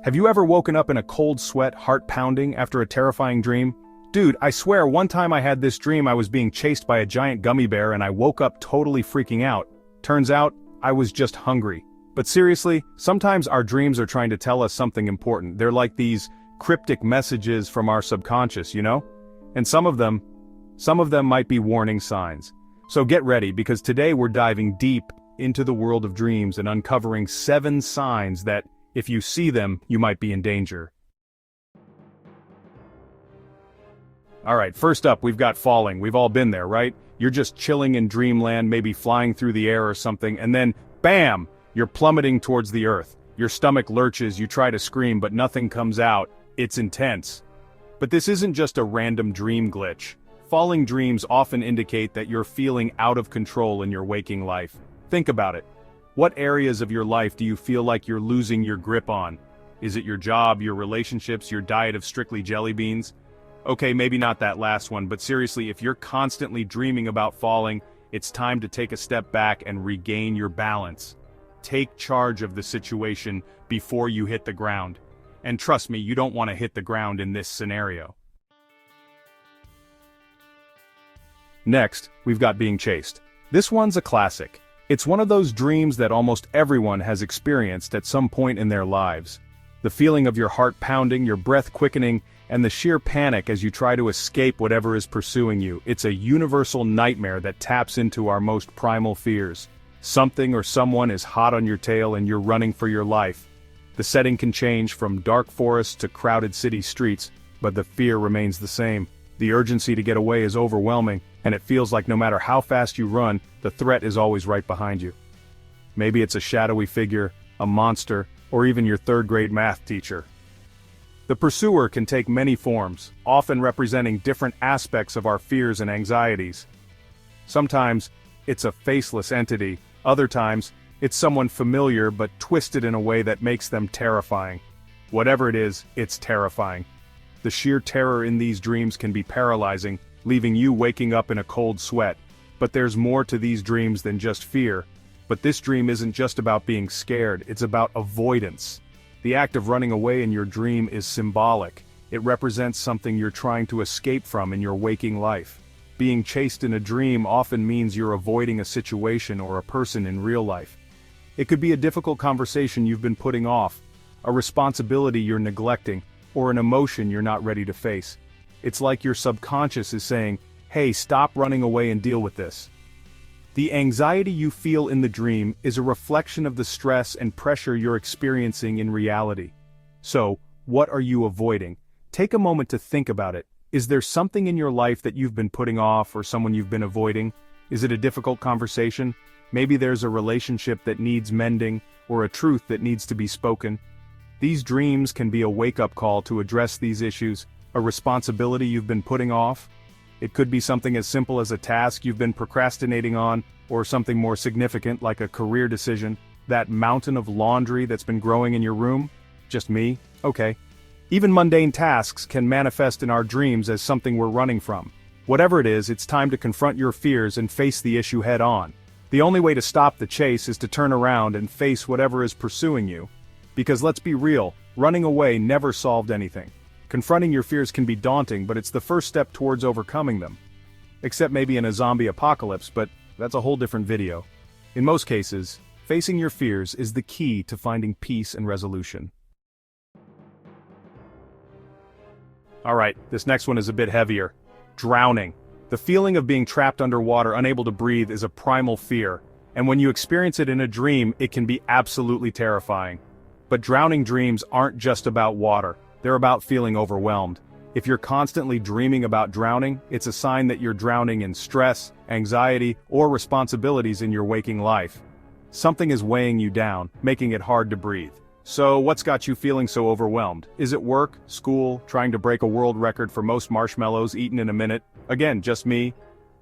Have you ever woken up in a cold sweat, heart pounding after a terrifying dream? Dude, I swear one time I had this dream I was being chased by a giant gummy bear and I woke up totally freaking out. Turns out, I was just hungry. But seriously, sometimes our dreams are trying to tell us something important. They're like these cryptic messages from our subconscious, you know? And some of them might be warning signs. So get ready, because today we're diving deep into the world of dreams and uncovering 7 signs that, if you see them, you might be in danger. Alright, first up we've got falling. We've all been there, right? You're just chilling in dreamland, maybe flying through the air or something, and then, BAM! You're plummeting towards the earth. Your stomach lurches, you try to scream, but nothing comes out. It's intense. But this isn't just a random dream glitch. Falling dreams often indicate that you're feeling out of control in your waking life. Think about it. What areas of your life do you feel like you're losing your grip on? Is it your job, your relationships, your diet of strictly jelly beans? Okay, maybe not that last one, but seriously, if you're constantly dreaming about falling, it's time to take a step back and regain your balance. Take charge of the situation before you hit the ground. And trust me, you don't want to hit the ground in this scenario. Next, we've got being chased. This one's a classic. It's one of those dreams that almost everyone has experienced at some point in their lives. The feeling of your heart pounding, your breath quickening, and the sheer panic as you try to escape whatever is pursuing you. It's a universal nightmare that taps into our most primal fears. Something or someone is hot on your tail and you're running for your life. The setting can change from dark forests to crowded city streets, but the fear remains the same. The urgency to get away is overwhelming, and it feels like no matter how fast you run, the threat is always right behind you. Maybe it's a shadowy figure, a monster, or even your third-grade math teacher. The pursuer can take many forms, often representing different aspects of our fears and anxieties. Sometimes, it's a faceless entity. Other times, it's someone familiar but twisted in a way that makes them terrifying. Whatever it is, it's terrifying. The sheer terror in these dreams can be paralyzing, leaving you waking up in a cold sweat. But there's more to these dreams than just fear. But this dream isn't just about being scared, it's about avoidance. The act of running away in your dream is symbolic. It represents something you're trying to escape from in your waking life. Being chased in a dream often means you're avoiding a situation or a person in real life. It could be a difficult conversation you've been putting off, a responsibility you're neglecting, or an emotion you're not ready to face. It's like your subconscious is saying, hey, stop running away and deal with this. The anxiety you feel in the dream is a reflection of the stress and pressure you're experiencing in reality. So, what are you avoiding? Take a moment to think about it. Is there something in your life that you've been putting off or someone you've been avoiding? Is it a difficult conversation? Maybe there's a relationship that needs mending, or a truth that needs to be spoken. These dreams can be a wake-up call to address these issues, a responsibility you've been putting off. It could be something as simple as a task you've been procrastinating on, or something more significant like a career decision, that mountain of laundry that's been growing in your room. Just me? Okay. Even mundane tasks can manifest in our dreams as something we're running from. Whatever it is, it's time to confront your fears and face the issue head-on. The only way to stop the chase is to turn around and face whatever is pursuing you. Because let's be real, running away never solved anything. Confronting your fears can be daunting, but it's the first step towards overcoming them. Except maybe in a zombie apocalypse, but that's a whole different video. In most cases, facing your fears is the key to finding peace and resolution. Alright, this next one is a bit heavier. Drowning. The feeling of being trapped underwater, unable to breathe, is a primal fear, and when you experience it in a dream, it can be absolutely terrifying. But drowning dreams aren't just about water, they're about feeling overwhelmed. If you're constantly dreaming about drowning, it's a sign that you're drowning in stress, anxiety, or responsibilities in your waking life. Something is weighing you down, making it hard to breathe. So, what's got you feeling so overwhelmed? Is it work, school, trying to break a world record for most marshmallows eaten in a minute? Again, just me?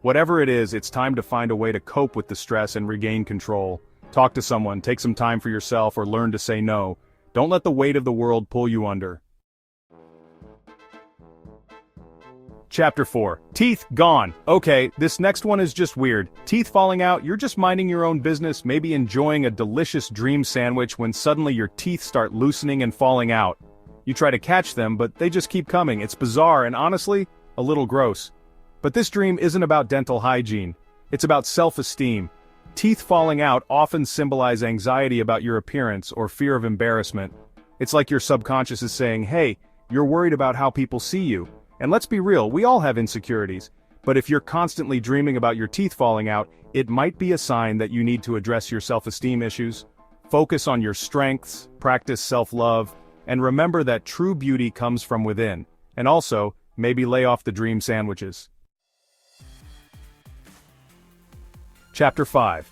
Whatever it is, it's time to find a way to cope with the stress and regain control. Talk to someone, take some time for yourself, or learn to say no. Don't let the weight of the world pull you under. Chapter 4. Teeth gone. Okay, this next one is just weird. Teeth falling out, you're just minding your own business, maybe enjoying a delicious dream sandwich when suddenly your teeth start loosening and falling out. You try to catch them, but they just keep coming. It's bizarre and honestly, a little gross. But this dream isn't about dental hygiene. It's about self-esteem. Teeth falling out often symbolize anxiety about your appearance or fear of embarrassment. It's like your subconscious is saying, hey, you're worried about how people see you. And let's be real, we all have insecurities. But if you're constantly dreaming about your teeth falling out, it might be a sign that you need to address your self-esteem issues. Focus on your strengths, practice self-love, and remember that true beauty comes from within. And also, maybe lay off the dream sandwiches. Chapter 5.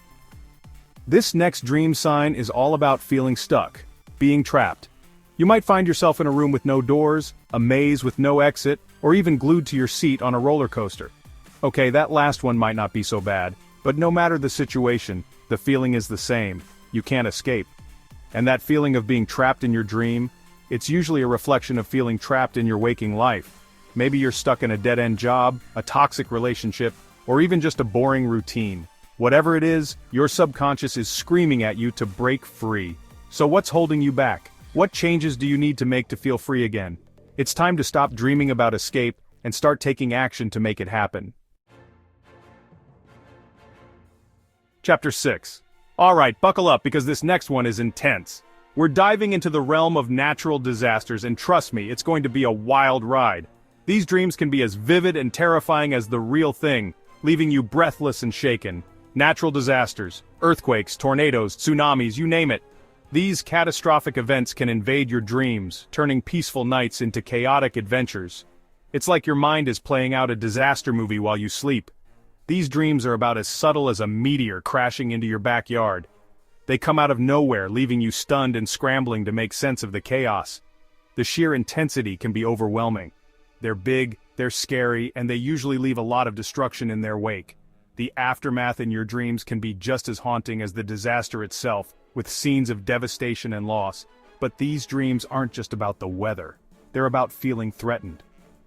This next dream sign is all about feeling stuck, being trapped. You might find yourself in a room with no doors, a maze with no exit, or even glued to your seat on a roller coaster. Okay, that last one might not be so bad, but no matter the situation, the feeling is the same. You can't escape. And that feeling of being trapped in your dream, it's usually a reflection of feeling trapped in your waking life. Maybe you're stuck in a dead-end job, a toxic relationship, or even just a boring routine. Whatever it is, your subconscious is screaming at you to break free. So what's holding you back? What changes do you need to make to feel free again? It's time to stop dreaming about escape and start taking action to make it happen. Chapter 6. Alright, buckle up because this next one is intense. We're diving into the realm of natural disasters and trust me, it's going to be a wild ride. These dreams can be as vivid and terrifying as the real thing, leaving you breathless and shaken. Natural disasters, earthquakes, tornadoes, tsunamis, you name it. These catastrophic events can invade your dreams, turning peaceful nights into chaotic adventures. It's like your mind is playing out a disaster movie while you sleep. These dreams are about as subtle as a meteor crashing into your backyard. They come out of nowhere, leaving you stunned and scrambling to make sense of the chaos. The sheer intensity can be overwhelming. They're big, they're scary, and they usually leave a lot of destruction in their wake. The aftermath in your dreams can be just as haunting as the disaster itself, with scenes of devastation and loss. But these dreams aren't just about the weather. They're about feeling threatened.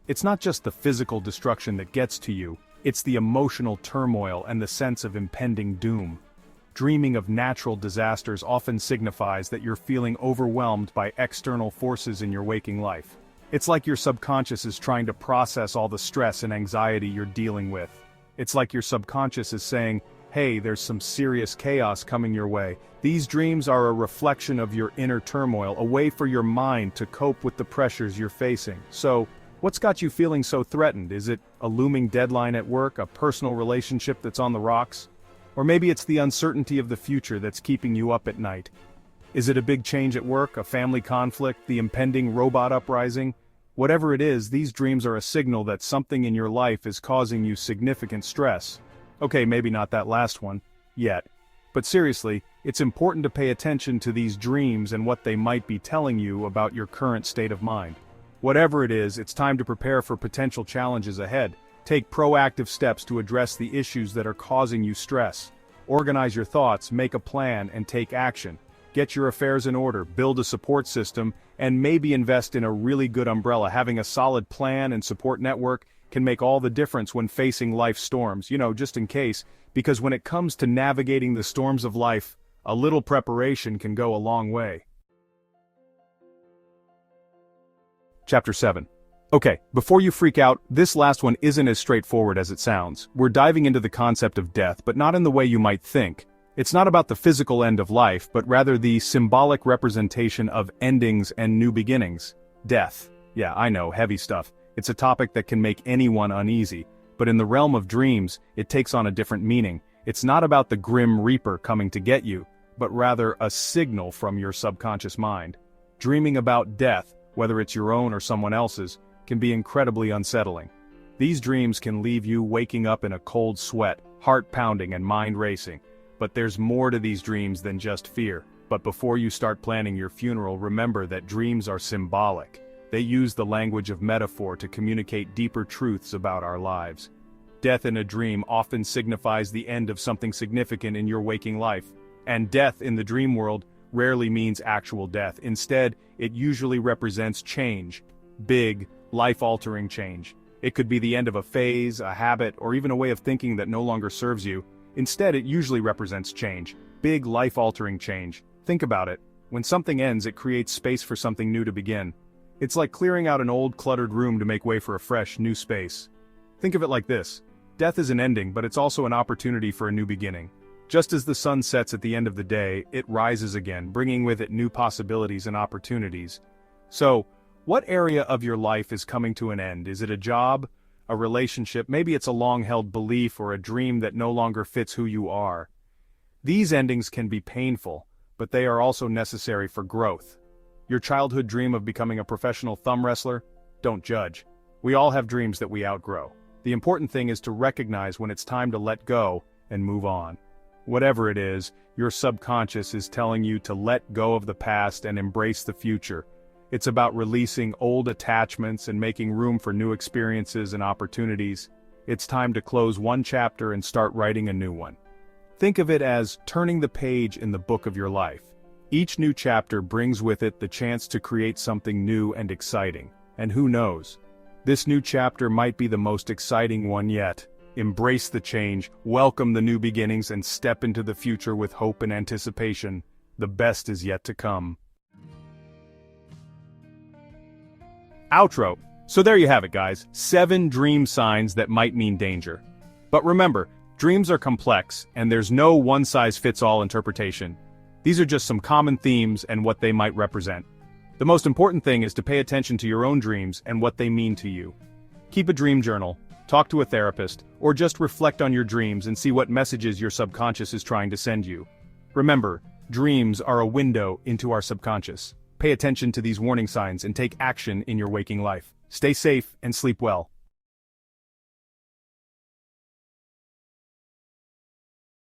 It's not just the physical destruction that gets to you, it's the emotional turmoil and the sense of impending doom. Dreaming of natural disasters often signifies that you're feeling overwhelmed by external forces in your waking life. It's like your subconscious is trying to process all the stress and anxiety you're dealing with. It's like your subconscious is saying, hey, there's some serious chaos coming your way. These dreams are a reflection of your inner turmoil, a way for your mind to cope with the pressures you're facing. So, what's got you feeling so threatened? Is it a looming deadline at work, a personal relationship that's on the rocks? Or maybe it's the uncertainty of the future that's keeping you up at night. Is it a big change at work, a family conflict, the impending robot uprising? Whatever it is, these dreams are a signal that something in your life is causing you significant stress. Okay, maybe not that last one, yet. But seriously, it's important to pay attention to these dreams and what they might be telling you about your current state of mind. Whatever it is, it's time to prepare for potential challenges ahead. Take proactive steps to address the issues that are causing you stress. Organize your thoughts, make a plan, and take action. Get your affairs in order, build a support system, and maybe invest in a really good umbrella. Having a solid plan and support network can make all the difference when facing life's storms, just in case, because when it comes to navigating the storms of life, a little preparation can go a long way. Chapter 7. Okay, before you freak out, this last one isn't as straightforward as it sounds. We're diving into the concept of death, but not in the way you might think. It's not about the physical end of life, but rather the symbolic representation of endings and new beginnings. Death. Yeah, I know, heavy stuff. It's a topic that can make anyone uneasy, but in the realm of dreams, it takes on a different meaning. It's not about the grim reaper coming to get you, but rather a signal from your subconscious mind. Dreaming about death, whether it's your own or someone else's, can be incredibly unsettling. These dreams can leave you waking up in a cold sweat, heart pounding and mind racing. But there's more to these dreams than just fear. But before you start planning your funeral, remember that dreams are symbolic. They use the language of metaphor to communicate deeper truths about our lives. Death in a dream often signifies the end of something significant in your waking life. And death in the dream world rarely means actual death. Instead, it usually represents change. Big, life-altering change. It could be the end of a phase, a habit, or even a way of thinking that no longer serves you. Instead, it usually represents change. Big, life-altering change. Think about it. When something ends, it creates space for something new to begin. It's like clearing out an old, cluttered room to make way for a fresh, new space. Think of it like this. Death is an ending, but it's also an opportunity for a new beginning. Just as the sun sets at the end of the day, it rises again, bringing with it new possibilities and opportunities. So, what area of your life is coming to an end? Is it a job, a relationship, maybe it's a long-held belief or a dream that no longer fits who you are? These endings can be painful, but they are also necessary for growth. Your childhood dream of becoming a professional thumb wrestler? Don't judge. We all have dreams that we outgrow. The important thing is to recognize when it's time to let go and move on. Whatever it is, your subconscious is telling you to let go of the past and embrace the future. It's about releasing old attachments and making room for new experiences and opportunities. It's time to close one chapter and start writing a new one. Think of it as turning the page in the book of your life. Each new chapter brings with it the chance to create something new and exciting. And who knows? This new chapter might be the most exciting one yet. Embrace the change, welcome the new beginnings, and step into the future with hope and anticipation. The best is yet to come. Outro. So there you have it, guys. 7 dream signs that might mean danger. But remember, dreams are complex, and there's no one-size-fits-all interpretation. These are just some common themes and what they might represent. The most important thing is to pay attention to your own dreams and what they mean to you. Keep a dream journal, talk to a therapist, or just reflect on your dreams and see what messages your subconscious is trying to send you. Remember, dreams are a window into our subconscious. Pay attention to these warning signs and take action in your waking life. Stay safe and sleep well.